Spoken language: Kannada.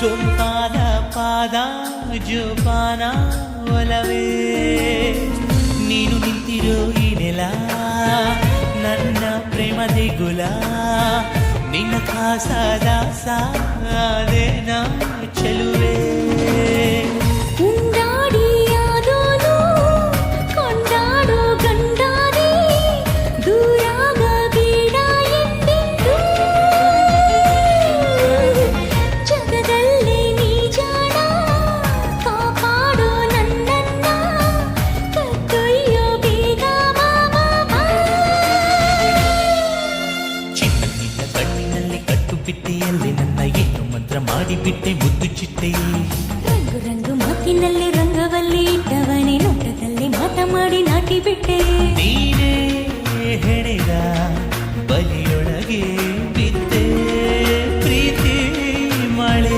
ಸೊಂಪಾದ ಪಾದ ಜೋಪಾನ ಒಲವೇ ನೀನು ನಿಂತಿರೋ ಈ ನೆಲ ನನ್ನ ಪ್ರೇಮ ದೇಗುಲ ನಿನ್ನ ಖಾಸದ ಸಾದೇನ ಚೆಲುವೆ ಉಂಡಾಡಿಯಾದೋನು ಕೊಂಡಾಡೋ ಗಂಡಾನೇ ದೂರಾಗಬೇಡ ಎಂದೆಂದೂ ಜಗದಲ್ಲೇ ನೀ ಜಾಣ ಕಾಪಾಡೋ ನನ್ನನ್ನ ಕತ್ತೊಯ್ಯೋ ಬೇಗ ಮಾಮ ಚಿನ್ನದಿಂದ ಕಣ್ಣಿನಲ್ಲಿ ಕಟ್ಟು ಬಿಟ್ಟೆಯಲ್ಲಿ ನನ್ನ ಏನು ಮಂತ್ರ ಮಾಡಿಬಿಟ್ಟೆ ಮುದ್ದು ಚಿಟ್ಟೆ ರಂಗು ರಂಗು ಮಾತಿನಲ್ಲಿ ರಂಗವಲ್ಲಿ ಇಟ್ಟವನೇ ನೋಟದಲ್ಲಿ ಮಾತ ಮಾಡಿ ನಾಟಿ ಬಿಟ್ಟೆ ನೀನೇ ಹೆಣೆದ ಬಲಿಯೊಳಗೆ